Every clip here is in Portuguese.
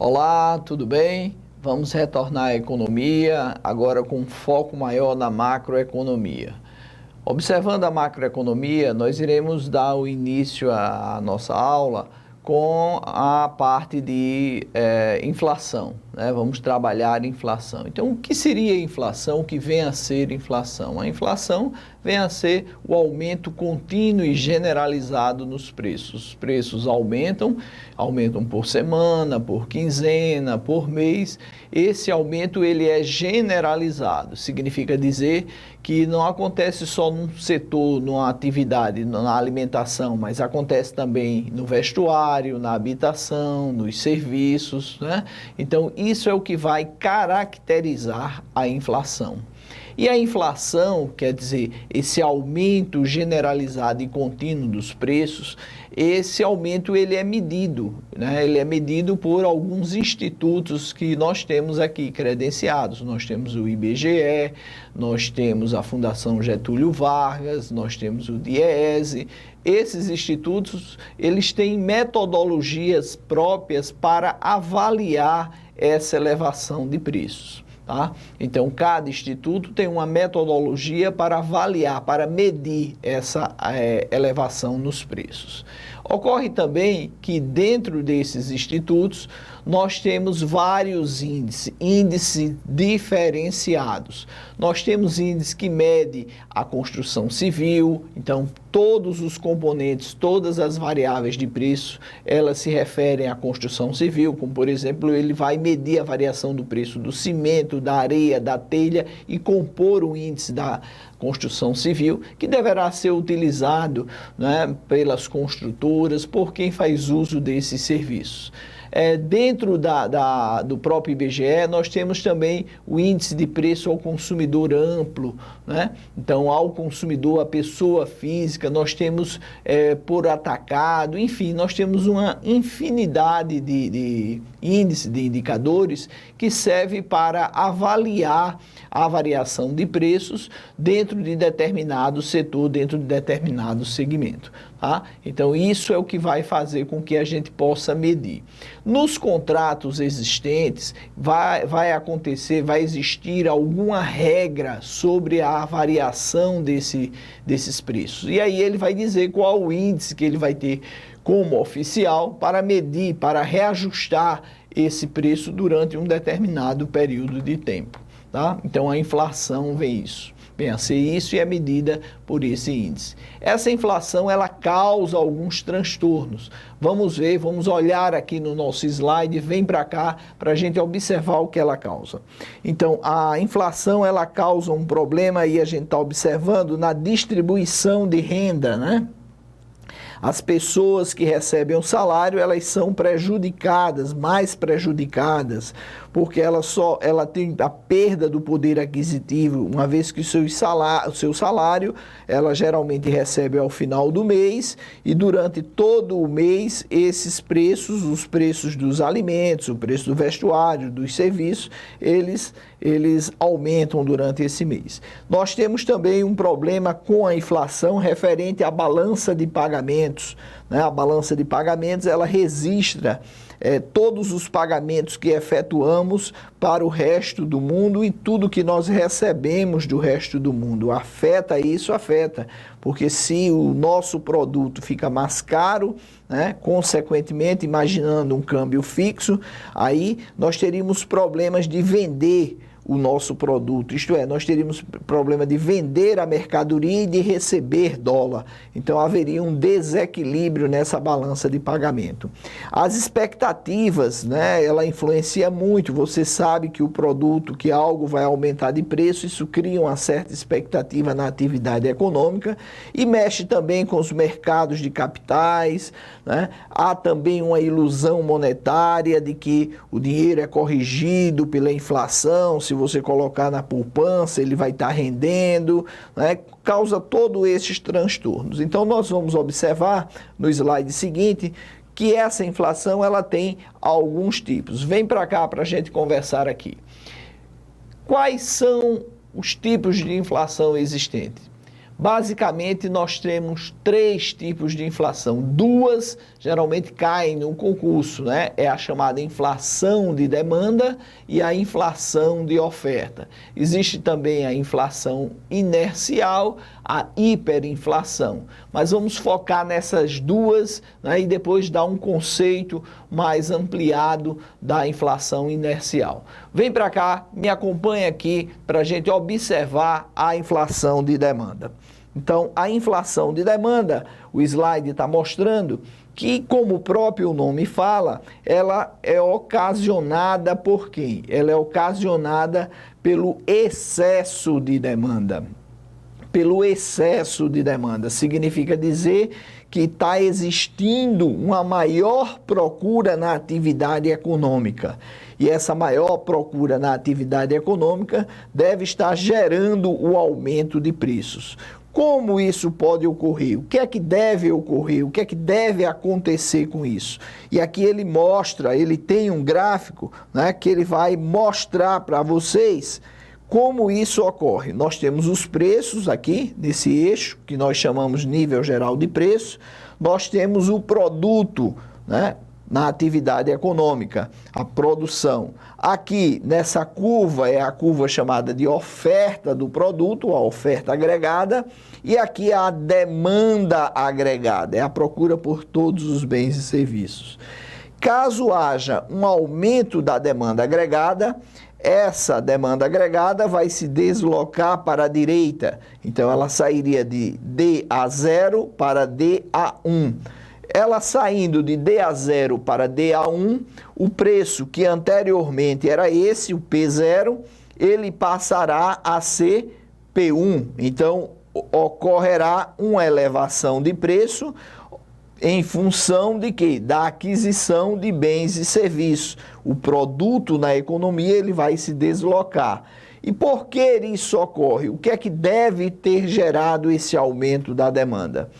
Olá, tudo bem? Vamos retornar à economia, agora com um foco maior na macroeconomia. Observando a macroeconomia, nós iremos dar o início à nossa aula com a parte de inflação, né? Vamos trabalhar inflação. Então, o que seria inflação? O que vem a ser inflação? A inflação vem a ser o aumento contínuo e generalizado nos preços. Os preços aumentam por semana, por quinzena, por mês. Esse aumento ele é generalizado, significa dizer que não acontece só num setor, numa atividade, na alimentação, mas acontece também no vestuário, na habitação, nos serviços, né? Então, isso é o que vai caracterizar a inflação. E a inflação, quer dizer, esse aumento generalizado e contínuo dos preços, esse aumento ele é medido, né? Ele é medido por alguns institutos que nós temos aqui credenciados. Nós temos o IBGE, nós temos a Fundação Getúlio Vargas, nós temos o DIEESE. Esses institutos, eles têm metodologias próprias para avaliar essa elevação de preços. Tá? Então, cada instituto tem uma metodologia para avaliar, para medir essa elevação nos preços. Ocorre também que dentro desses institutos nós temos vários índices diferenciados. Nós temos índice que mede a construção civil, então todos os componentes, todas as variáveis de preço, elas se referem à construção civil, como por exemplo, ele vai medir a variação do preço do cimento, da areia, da telha e compor o índice da construção civil, que deverá ser utilizado, né, pelas construtoras, por quem faz uso desses serviços. Dentro do próprio IBGE, nós temos também o índice de preço ao consumidor amplo, né? Então, ao consumidor, a pessoa física, nós temos por atacado, enfim, nós temos uma infinidade de índices, de indicadores que serve para avaliar a variação de preços dentro de determinado setor, dentro de determinado segmento. Tá? Então, isso é o que vai fazer com que a gente possa medir. Nos contratos existentes, vai existir alguma regra sobre a variação desses preços. E aí ele vai dizer qual o índice que ele vai ter como oficial para medir, para reajustar esse preço durante um determinado período de tempo. Tá? Então, a inflação vem a ser isso e é medida por esse índice. Essa inflação, ela causa alguns transtornos. Vamos ver, vamos olhar aqui no nosso slide, vem para cá para a gente observar o que ela causa. Então, a inflação, ela causa um problema aí, a gente está observando na distribuição de renda, né? As pessoas que recebem o salário, elas são prejudicadas, mais prejudicadas, porque ela tem a perda do poder aquisitivo, uma vez que o seu salário, ela geralmente recebe ao final do mês, e durante todo o mês, esses preços, os preços dos alimentos, o preço do vestuário, dos serviços, eles aumentam durante esse mês. Nós temos também um problema com a inflação referente à balança de pagamentos, né? A balança de pagamentos, ela registra todos os pagamentos que efetuamos para o resto do mundo e tudo que nós recebemos do resto do mundo. Afeta, porque se o nosso produto fica mais caro, né, consequentemente, imaginando um câmbio fixo, aí nós teríamos problemas de vender o nosso produto, isto é, nós teríamos problema de vender a mercadoria e de receber dólar. Então, haveria um desequilíbrio nessa balança de pagamento. As expectativas, né, ela influencia muito. Você sabe que o produto, que algo vai aumentar de preço, isso cria uma certa expectativa na atividade econômica e mexe também com os mercados de capitais, né? Há também uma ilusão monetária de que o dinheiro é corrigido pela inflação. Se você colocar na poupança, ele vai estar rendendo, né? Causa todos esses transtornos. Então, nós vamos observar no slide seguinte que essa inflação, ela tem alguns tipos. Vem para cá para a gente conversar aqui. Quais são os tipos de inflação existentes? Basicamente, nós temos três tipos de inflação. Duas geralmente caem no concurso, né? É a chamada inflação de demanda e a inflação de oferta. Existe também a inflação inercial, a hiperinflação. Mas vamos focar nessas duas, né? E depois dar um conceito mais ampliado da inflação inercial. Vem para cá, me acompanha aqui para a gente observar a inflação de demanda. Então, a inflação de demanda, o slide está mostrando que, como o próprio nome fala, ela é ocasionada por quem? Ela é ocasionada pelo excesso de demanda. Pelo excesso de demanda. Significa dizer que está existindo uma maior procura na atividade econômica. E essa maior procura na atividade econômica deve estar gerando o aumento de preços. Como isso pode ocorrer? O que é que deve ocorrer? O que é que deve acontecer com isso? E aqui ele mostra, ele tem um gráfico, né, que ele vai mostrar para vocês como isso ocorre. Nós temos os preços aqui, nesse eixo, que nós chamamos nível geral de preço. Nós temos o produto, né, na atividade econômica, a produção. Aqui, nessa curva, é a curva chamada de oferta do produto, a oferta agregada, e aqui a demanda agregada, é a procura por todos os bens e serviços. Caso haja um aumento da demanda agregada, essa demanda agregada vai se deslocar para a direita. Então, ela sairia de DA0 para DA1. Ela saindo de DA0 para DA1, o preço que anteriormente era esse, o P0, ele passará a ser P1. Então, ocorrerá uma elevação de preço em função de quê? Da aquisição de bens e serviços. O produto na economia ele vai se deslocar. E por que isso ocorre? O que é que deve ter gerado esse aumento da demanda?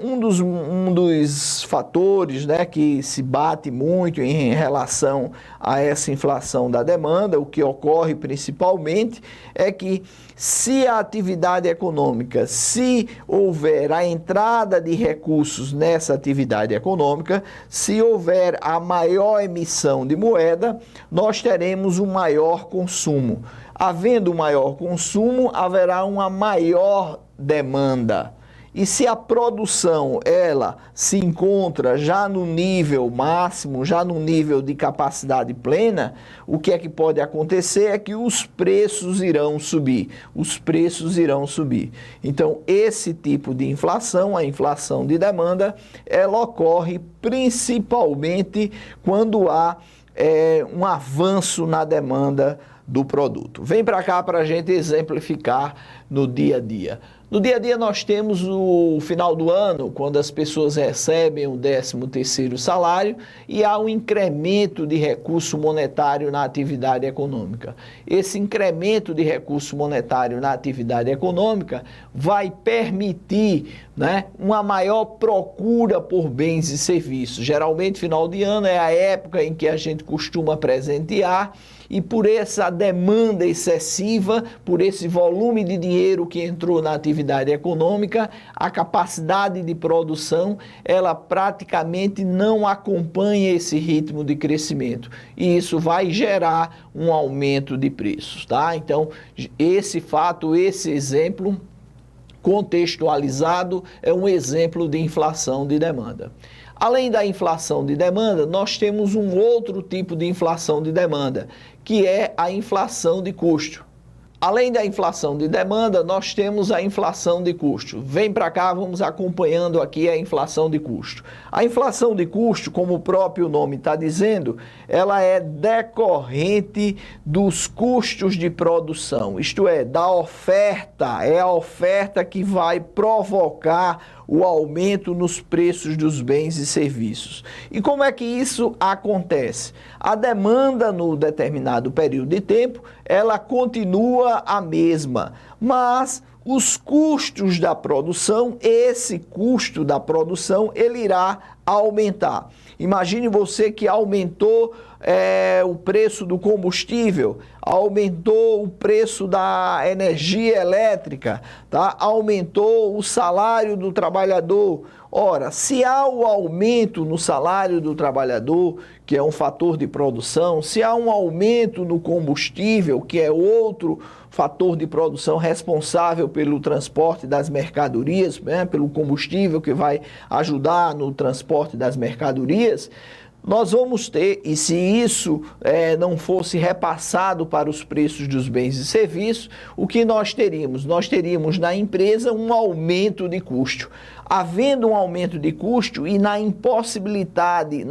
Um dos fatores, né, que se bate muito em relação a essa inflação da demanda, o que ocorre principalmente é que se a atividade econômica, se houver a entrada de recursos nessa atividade econômica, se houver a maior emissão de moeda, nós teremos um maior consumo. Havendo maior consumo, haverá uma maior demanda. E se a produção, ela se encontra já no nível máximo, já no nível de capacidade plena, o que é que pode acontecer é que os preços irão subir. Os preços irão subir. Então, esse tipo de inflação, a inflação de demanda, ela ocorre principalmente quando há um avanço na demanda do produto. Vem para cá para a gente exemplificar no dia a dia. No dia a dia nós temos o final do ano, quando as pessoas recebem o 13º salário e há um incremento de recurso monetário na atividade econômica. Esse incremento de recurso monetário na atividade econômica vai permitir, né, uma maior procura por bens e serviços. Geralmente, final de ano é a época em que a gente costuma presentear, e por essa demanda excessiva, por esse volume de dinheiro que entrou na atividade econômica, a capacidade de produção, ela praticamente não acompanha esse ritmo de crescimento. E isso vai gerar um aumento de preços, tá? Então, esse fato, esse exemplo contextualizado é um exemplo de inflação de demanda. Além da inflação de demanda, nós temos um outro tipo de inflação de demanda, que é a inflação de custo. Além da inflação de demanda, nós temos a inflação de custo. Vem para cá, vamos acompanhando aqui a inflação de custo. A inflação de custo, como o próprio nome está dizendo, ela é decorrente dos custos de produção, isto é, da oferta. É a oferta que vai provocar o aumento nos preços dos bens e serviços. E como é que isso acontece? A demanda no determinado período de tempo, ela continua a mesma, mas os custos da produção, esse custo da produção, ele irá aumentar. Imagine você que aumentou o preço do combustível, aumentou o preço da energia elétrica, tá? Aumentou o salário do trabalhador. Ora, se há o aumento no salário do trabalhador, que é um fator de produção, se há um aumento no combustível, que é outro fator de produção responsável pelo transporte das mercadorias, né, pelo combustível que vai ajudar no transporte das mercadorias, nós vamos ter, e se isso não fosse repassado para os preços dos bens e serviços, o que nós teríamos? Nós teríamos na empresa um aumento de custo. Havendo um aumento de custo e na impossibilidade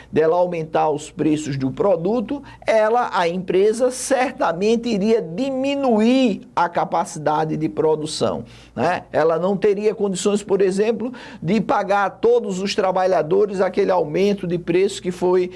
dela aumentar os preços do produto, a empresa certamente iria diminuir a capacidade de produção, né? Ela não teria condições, por exemplo, de pagar a todos os trabalhadores aquele aumento de preço que foi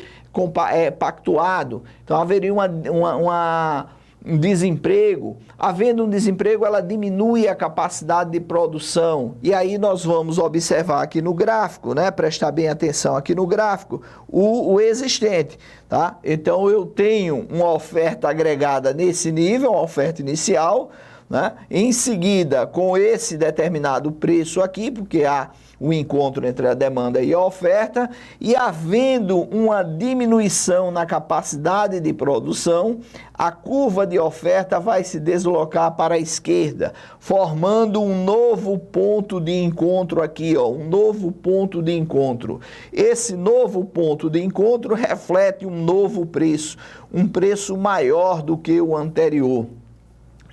pactuado. Então haveria um desemprego. Havendo um desemprego, ela diminui a capacidade de produção. E aí nós vamos observar aqui no gráfico, né? Prestar bem atenção aqui no gráfico, o existente, tá? Então eu tenho uma oferta agregada nesse nível, uma oferta inicial, né? Em seguida, com esse determinado preço aqui, porque há o encontro entre a demanda e a oferta, e havendo uma diminuição na capacidade de produção, a curva de oferta vai se deslocar para a esquerda, formando um novo ponto de encontro aqui, ó, um novo ponto de encontro. Esse novo ponto de encontro reflete um novo preço, um preço maior do que o anterior,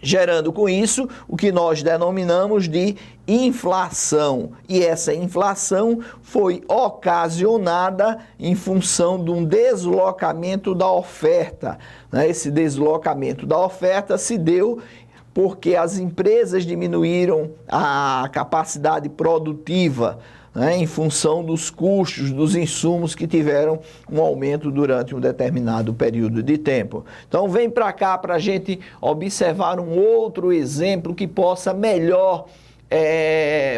gerando com isso o que nós denominamos de inflação. E essa inflação foi ocasionada em função de um deslocamento da oferta, né? Esse deslocamento da oferta se deu porque as empresas diminuíram a capacidade produtiva, né, em função dos custos, dos insumos que tiveram um aumento durante um determinado período de tempo. Então vem para cá para a gente observar um outro exemplo que possa melhor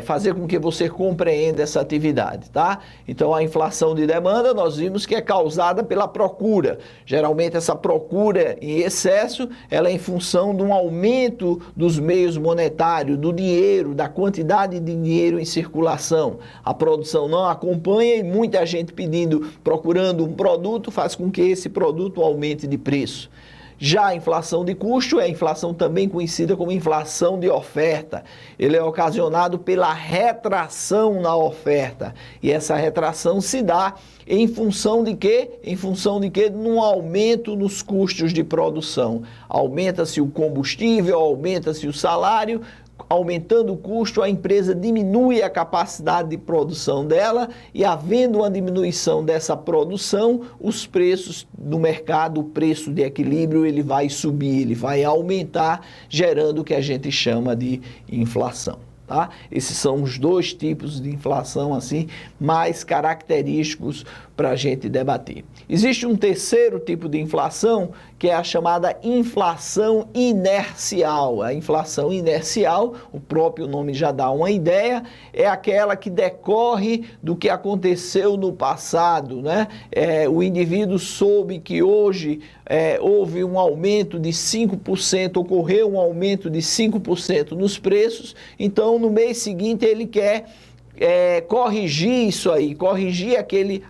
fazer com que você compreenda essa atividade, tá? Então a inflação de demanda nós vimos que é causada pela procura. Geralmente essa procura em excesso, ela é em função de um aumento dos meios monetários, do dinheiro, da quantidade de dinheiro em circulação. A produção não acompanha e muita gente procurando um produto faz com que esse produto aumente de preço. Já a inflação de custo é a inflação também conhecida como inflação de oferta. Ele é ocasionado pela retração na oferta. E essa retração se dá em função de quê? Em função de quê? Num aumento nos custos de produção. Aumenta-se o combustível, aumenta-se o salário. Aumentando o custo, a empresa diminui a capacidade de produção dela e, havendo uma diminuição dessa produção, os preços do mercado, o preço de equilíbrio, ele vai subir, ele vai aumentar, gerando o que a gente chama de inflação. Tá? Esses são os dois tipos de inflação assim mais característicos para a gente debater. Existe um terceiro tipo de inflação que é a chamada inflação inercial. A inflação inercial, o próprio nome já dá uma ideia, é aquela que decorre do que aconteceu no passado, né? O indivíduo soube que hoje houve um aumento de 5%, ocorreu um aumento de 5% nos preços, então no mês seguinte ele quer corrigir isso aí, corrigir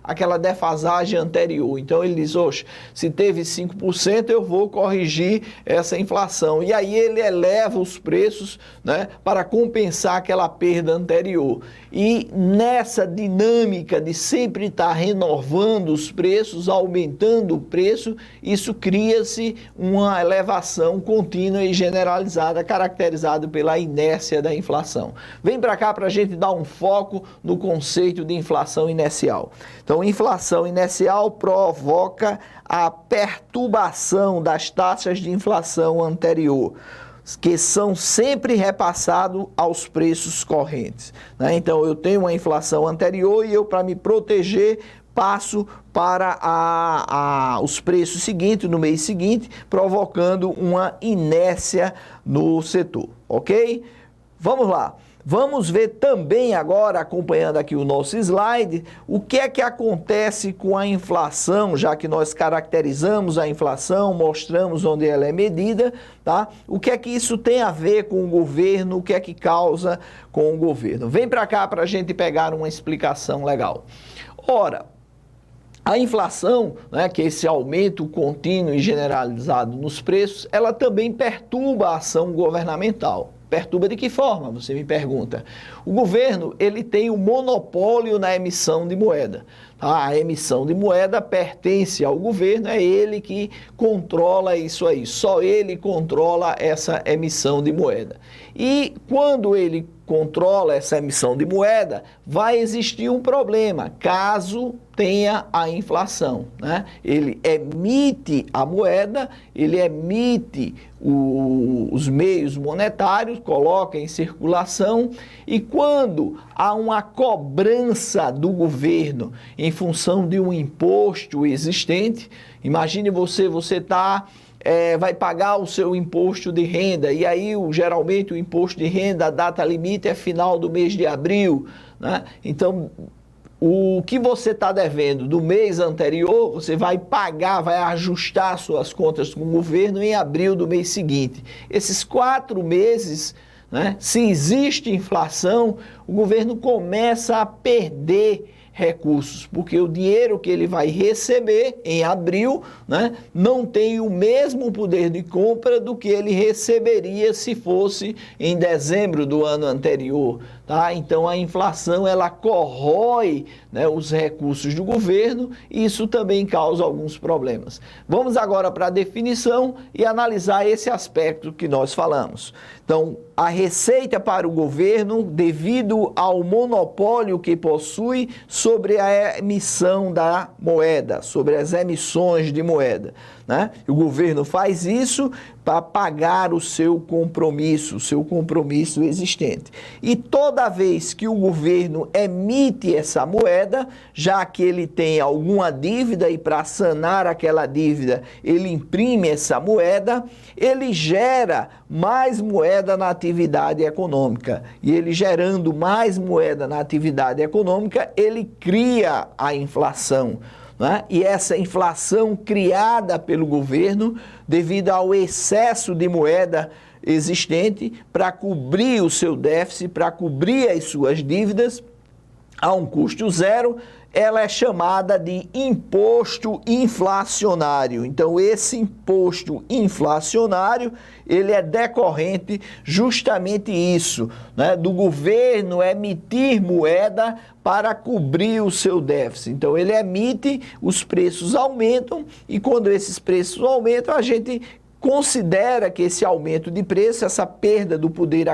aquela defasagem anterior. Então ele diz, oxe, se teve 5%, eu vou corrigir essa inflação. E aí ele eleva os preços, né, para compensar aquela perda anterior. E nessa dinâmica de sempre estar renovando os preços, aumentando o preço, isso cria-se uma elevação contínua e generalizada, caracterizada pela inércia da inflação. Vem para cá para a gente dar um foco no conceito de inflação inercial. Então, inflação inercial provoca a perturbação das taxas de inflação anterior, que são sempre repassados aos preços correntes, né? Então, eu tenho uma inflação anterior e eu, para me proteger, passo para os preços seguintes, no mês seguinte, provocando uma inércia no setor, ok? Vamos lá. Vamos ver também agora, acompanhando aqui o nosso slide, o que é que acontece com a inflação, já que nós caracterizamos a inflação, mostramos onde ela é medida, tá? O que é que isso tem a ver com o governo, o que é que causa com o governo. Vem para cá para a gente pegar uma explicação legal. Ora, a inflação, né, que é esse aumento contínuo e generalizado nos preços, ela também perturba a ação governamental. Perturba de que forma, você me pergunta? O governo, ele tem o monopólio na emissão de moeda. Tá? A emissão de moeda pertence ao governo, é ele que controla isso aí. Só ele controla essa emissão de moeda. E quando ele controla essa emissão de moeda, vai existir um problema, caso tenha a inflação, né? Ele emite a moeda, ele emite os meios monetários, coloca em circulação, e quando há uma cobrança do governo em função de um imposto existente, imagine você está... vai pagar o seu imposto de renda, e aí geralmente o imposto de renda, a data limite é final do mês de abril, né? Então, o que você está devendo do mês anterior, você vai pagar, vai ajustar suas contas com o governo em abril do mês seguinte. Esses 4 meses, né, se existe inflação, o governo começa a perder recursos, porque o dinheiro que ele vai receber em abril, né, não tem o mesmo poder de compra do que ele receberia se fosse em dezembro do ano anterior. Tá? Então a inflação ela corrói, né, os recursos do governo, e isso também causa alguns problemas. Vamos agora para a definição e analisar esse aspecto que nós falamos. Então, a receita para o governo, devido ao monopólio que possui sobre a emissão da moeda, sobre as emissões de moeda, né? O governo faz isso para pagar o seu compromisso existente. E toda vez que o governo emite essa moeda, já que ele tem alguma dívida e para sanar aquela dívida ele imprime essa moeda, ele gera mais moeda na atividade econômica. E ele gerando mais moeda na atividade econômica, ele cria a inflação. Né? E essa inflação criada pelo governo, devido ao excesso de moeda existente, para cobrir o seu déficit, para cobrir as suas dívidas, a um custo zero, ela é chamada de imposto inflacionário. Então, esse imposto inflacionário, ele é decorrente justamente isso, né, do governo emitir moeda para cobrir o seu déficit. Então, ele emite, os preços aumentam, e quando esses preços aumentam, a gente considera que esse aumento de preço, essa perda do poder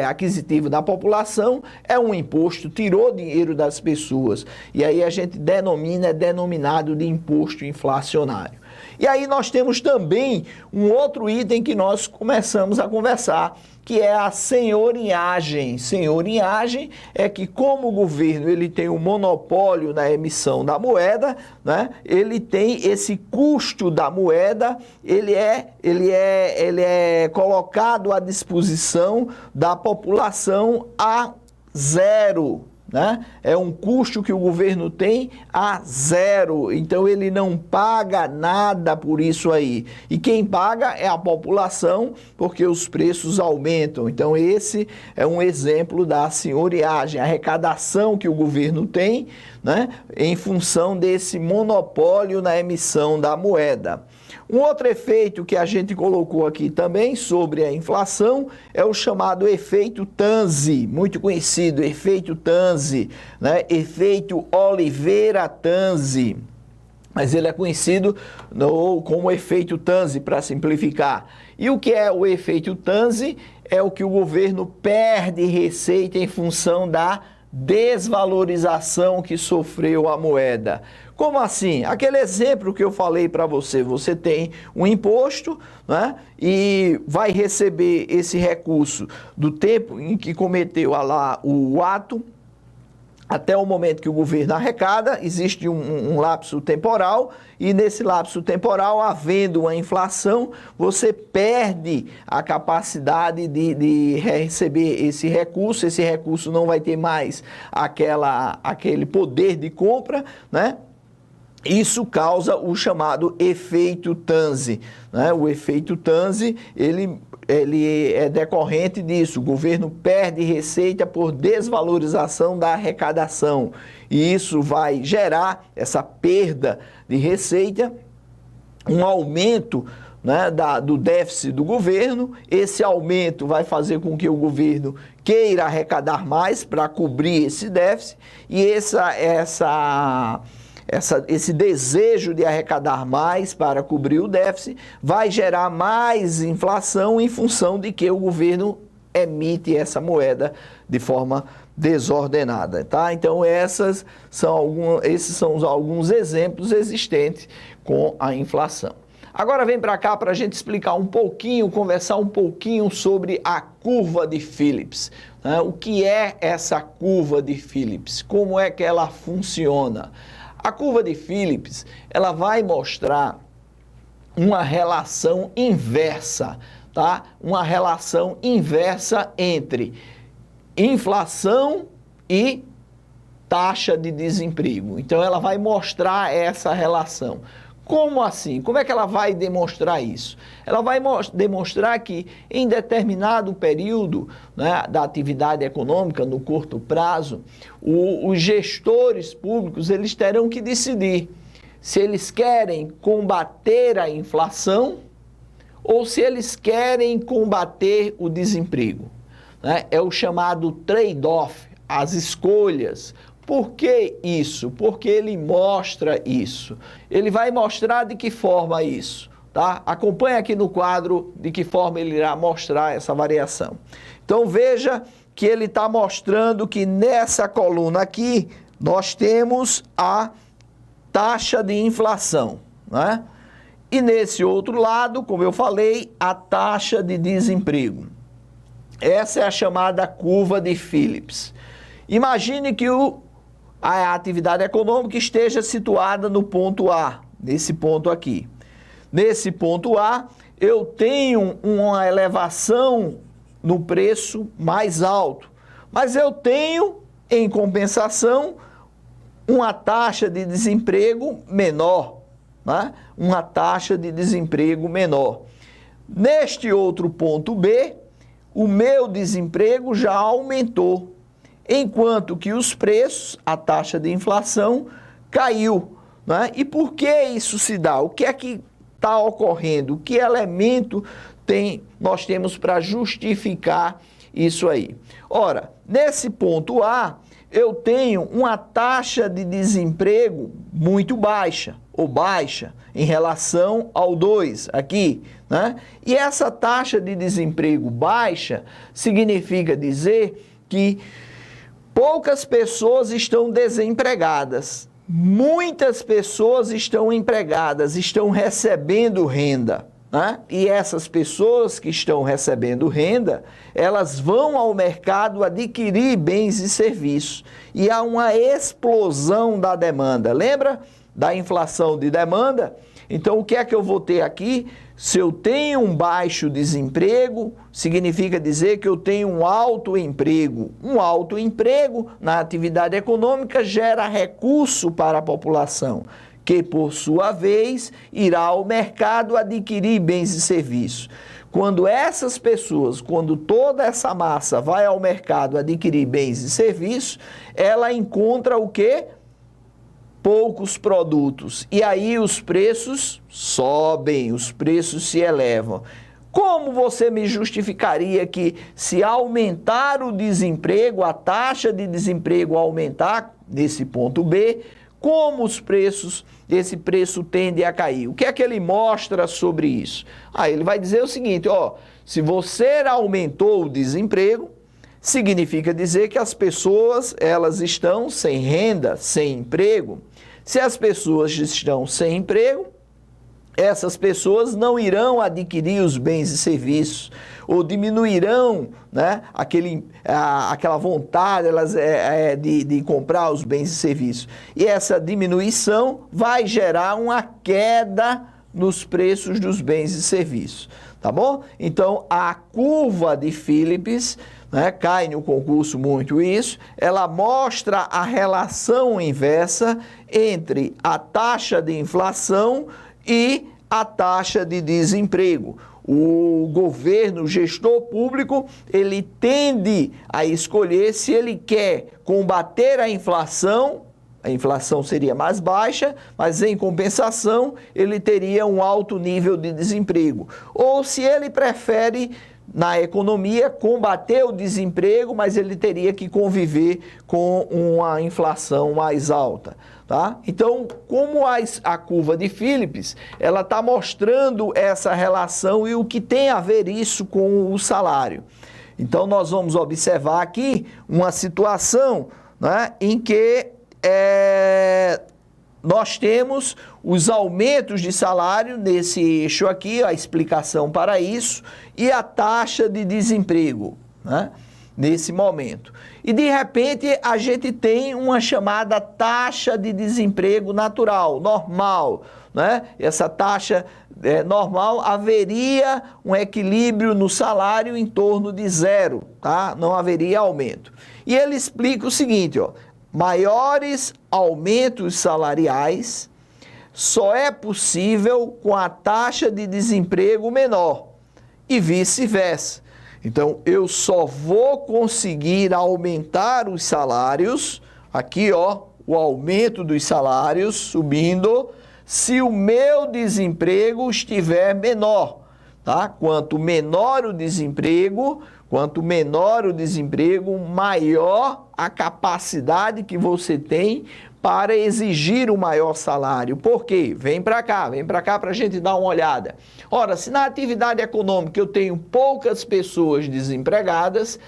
aquisitivo da população, é um imposto, tirou dinheiro das pessoas. E aí a gente é denominado de imposto inflacionário. E aí nós temos também um outro item que nós começamos a conversar, que é a senhorinhagem. Senhorinhagem é que, como o governo ele tem um monopólio na emissão da moeda, né, ele tem esse custo da moeda, ele é colocado à disposição da população a zero. Né? É um custo que o governo tem a zero, então ele não paga nada por isso aí. E quem paga é a população, porque os preços aumentam. Então esse é um exemplo da senhoreagem, a arrecadação que o governo tem, né, em função desse monopólio na emissão da moeda. Um outro efeito que a gente colocou aqui também sobre a inflação é o chamado efeito Tanzi, muito conhecido, efeito Tanzi, né? Efeito Oliveira-Tanzi, mas ele é conhecido como efeito Tanzi, para simplificar. E o que é o efeito Tanzi? É o que o governo perde receita em função da desvalorização que sofreu a moeda. Como assim? Aquele exemplo que eu falei para você, você tem um imposto, né, e vai receber esse recurso do tempo em que cometeu lá o ato, até o momento que o governo arrecada, existe um lapso temporal, e nesse lapso temporal, havendo uma inflação, você perde a capacidade de receber esse recurso não vai ter mais aquele poder de compra, né? Isso causa o chamado efeito Tanzi, né? O efeito Tanzi, ele é decorrente disso. O governo perde receita por desvalorização da arrecadação. E isso vai gerar essa perda de receita, um aumento, né, do déficit do governo. Esse aumento vai fazer com que o governo queira arrecadar mais para cobrir esse déficit. E esse desejo de arrecadar mais para cobrir o déficit vai gerar mais inflação em função de que o governo emite essa moeda de forma desordenada, tá? Então esses são alguns exemplos existentes com a inflação. Agora vem para cá para a gente explicar um pouquinho, conversar um pouquinho sobre a curva de Phillips, né? O que é essa curva de Phillips? Como é que ela funciona? A curva de Phillips, ela vai mostrar uma relação inversa, tá? Uma relação inversa entre inflação e taxa de desemprego. Então, ela vai mostrar essa relação. Como assim? Como é que ela vai demonstrar isso? Ela vai demonstrar que em determinado período, né, da atividade econômica, no curto prazo, os gestores públicos eles terão que decidir se eles querem combater a inflação ou se eles querem combater o desemprego, né? É o chamado trade-off, as escolhas. Por que isso? Porque ele mostra isso. Ele vai mostrar de que forma isso, tá? Acompanhe aqui no quadro de que forma ele irá mostrar essa variação. Então veja que ele está mostrando que nessa coluna aqui nós temos a taxa de inflação, né? E nesse outro lado, como eu falei, a taxa de desemprego. Essa é a chamada curva de Phillips. Imagine que a atividade econômica esteja situada no ponto A, nesse ponto aqui. Nesse ponto A, eu tenho uma elevação no preço mais alto, mas eu tenho, em compensação, uma taxa de desemprego menor, né? Uma taxa de desemprego menor. Neste outro ponto B, o meu desemprego já aumentou, enquanto que os preços, a taxa de inflação, caiu, né? E por que isso se dá? O que é que está ocorrendo? Que elemento nós temos para justificar isso aí? Ora, nesse ponto A, eu tenho uma taxa de desemprego muito baixa, ou baixa, em relação ao 2 aqui, né? E essa taxa de desemprego baixa significa dizer que poucas pessoas estão desempregadas, muitas pessoas estão empregadas, estão recebendo renda, né? E essas pessoas que estão recebendo renda, elas vão ao mercado adquirir bens e serviços. E há uma explosão da demanda. Lembra da inflação de demanda? Então, o que é que eu vou ter aqui? Se eu tenho um baixo desemprego, significa dizer que eu tenho um alto emprego. Um alto emprego na atividade econômica gera recurso para a população, que, por sua vez, irá ao mercado adquirir bens e serviços. Quando essas pessoas, quando toda essa massa vai ao mercado adquirir bens e serviços, ela encontra o quê? Poucos produtos. E aí os preços sobem, os preços se elevam. Como você me justificaria que se aumentar o desemprego, a taxa de desemprego aumentar, nesse ponto B, como os preços, esse preço tende a cair? O que é que ele mostra sobre isso? Ele vai dizer o seguinte, se você aumentou o desemprego, significa dizer que as pessoas, elas estão sem renda, sem emprego. Se as pessoas estão sem emprego, essas pessoas não irão adquirir os bens e serviços, ou diminuirão, né, aquela vontade de comprar os bens e serviços. E essa diminuição vai gerar uma queda nos preços dos bens e serviços, tá bom? Então, a curva de Phillips, né, cai no concurso muito isso, ela mostra a relação inversa entre a taxa de inflação e a taxa de desemprego. O governo, o gestor público, ele tende a escolher se ele quer combater a inflação seria mais baixa, mas em compensação ele teria um alto nível de desemprego. Ou se ele prefere, na economia, combater o desemprego, mas ele teria que conviver com uma inflação mais alta. Tá? Então, como a curva de Phillips, ela está mostrando essa relação e o que tem a ver isso com o salário. Então, nós vamos observar aqui uma situação, né, em que nós temos os aumentos de salário nesse eixo aqui, a explicação para isso, e a taxa de desemprego, né, nesse momento. E de repente a gente tem uma chamada taxa de desemprego natural, normal, né? Essa taxa normal, haveria um equilíbrio no salário em torno de zero, tá? Não haveria aumento. E ele explica o seguinte, ó, maiores aumentos salariais só é possível com a taxa de desemprego menor e vice-versa. Então, eu só vou conseguir aumentar os salários, aqui ó, o aumento dos salários subindo, se o meu desemprego estiver menor, tá? Quanto menor o desemprego, maior a capacidade que você tem para exigir o maior salário. Por quê? Vem para cá para a gente dar uma olhada. Ora, se na atividade econômica eu tenho poucas pessoas desempregadas,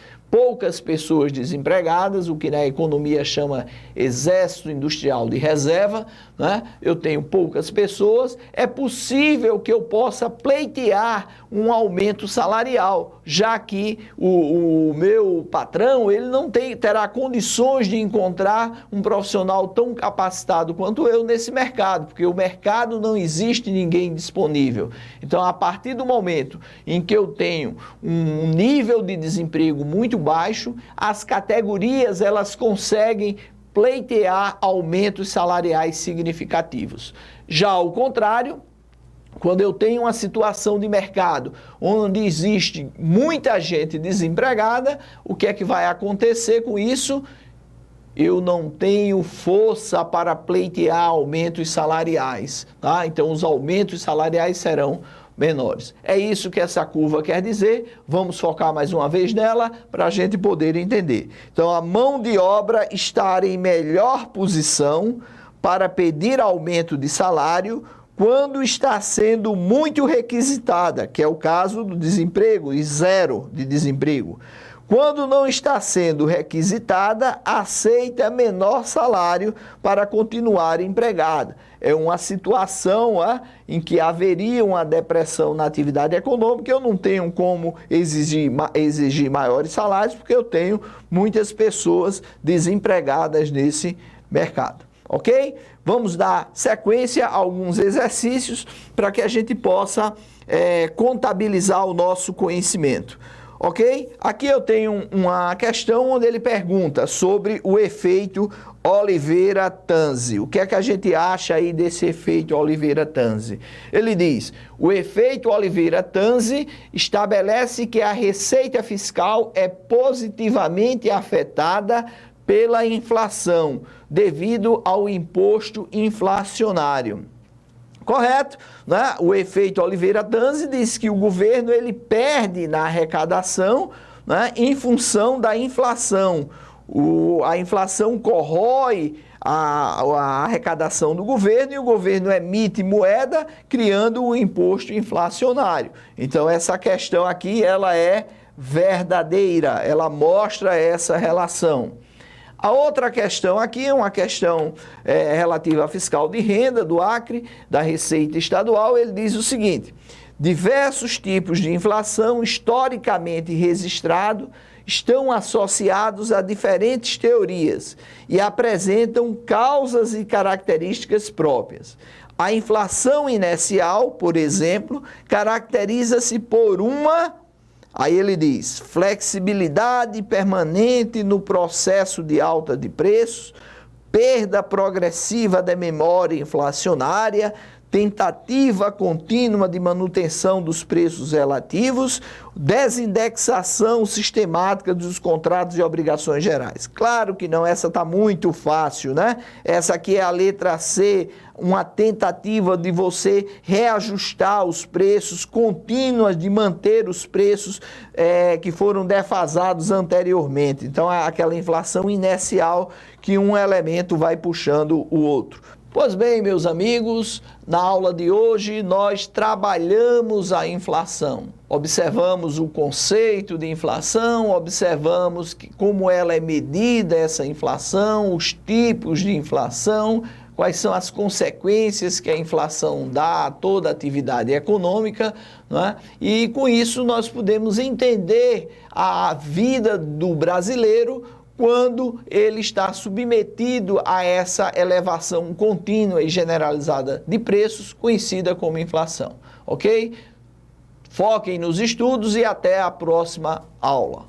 o que na economia chama exército industrial de reserva, né? Eu tenho poucas pessoas, é possível que eu possa pleitear um aumento salarial, já que o meu patrão, ele não terá condições de encontrar um profissional tão capacitado quanto eu nesse mercado, porque o mercado não existe ninguém disponível. Então, a partir do momento em que eu tenho um nível de desemprego muito baixo, as categorias elas conseguem pleitear aumentos salariais significativos. Já ao contrário, quando eu tenho uma situação de mercado onde existe muita gente desempregada, o que é que vai acontecer com isso? Eu não tenho força para pleitear aumentos salariais, tá? Então, os aumentos salariais serão menores. É isso que essa curva quer dizer. Vamos focar mais uma vez nela para a gente poder entender. Então, a mão de obra estar em melhor posição para pedir aumento de salário quando está sendo muito requisitada, que é o caso do desemprego e zero de desemprego. Quando não está sendo requisitada, aceita menor salário para continuar empregada. É uma situação em que haveria uma depressão na atividade econômica. Eu não tenho como exigir maiores salários, porque eu tenho muitas pessoas desempregadas nesse mercado. Ok? Vamos dar sequência a alguns exercícios para que a gente possa contabilizar o nosso conhecimento. Ok? Aqui eu tenho uma questão onde ele pergunta sobre o efeito Oliveira-Tanzi. O que é que a gente acha aí desse efeito Oliveira-Tanzi? Ele diz, o efeito Oliveira-Tanzi estabelece que a receita fiscal é positivamente afetada pela inflação, devido ao imposto inflacionário. Correto, né? O efeito Oliveira-Tanzi diz que o governo ele perde na arrecadação, né, em função da inflação. A inflação corrói a arrecadação do governo e o governo emite moeda, criando um imposto inflacionário. Então, essa questão aqui ela é verdadeira, ela mostra essa relação. A outra questão aqui é uma questão relativa à fiscal de renda do Acre, da Receita Estadual. Ele diz o seguinte: diversos tipos de inflação historicamente registrado estão associados a diferentes teorias e apresentam causas e características próprias. A inflação inicial, por exemplo, caracteriza-se por uma, aí ele diz, flexibilidade permanente no processo de alta de preços, perda progressiva da memória inflacionária, tentativa contínua de manutenção dos preços relativos, desindexação sistemática dos contratos e obrigações gerais. Claro que não, essa está muito fácil, né? Essa aqui é a letra C, uma tentativa de você reajustar os preços contínuas, de manter os preços que foram defasados anteriormente. Então, é aquela inflação inicial que um elemento vai puxando o outro. Pois bem, meus amigos, na aula de hoje nós trabalhamos a inflação. Observamos o conceito de inflação, observamos como ela é medida, essa inflação, os tipos de inflação, quais são as consequências que a inflação dá a toda a atividade econômica, não é? E com isso nós podemos entender a vida do brasileiro quando ele está submetido a essa elevação contínua e generalizada de preços, conhecida como inflação, ok? Foquem nos estudos e até a próxima aula.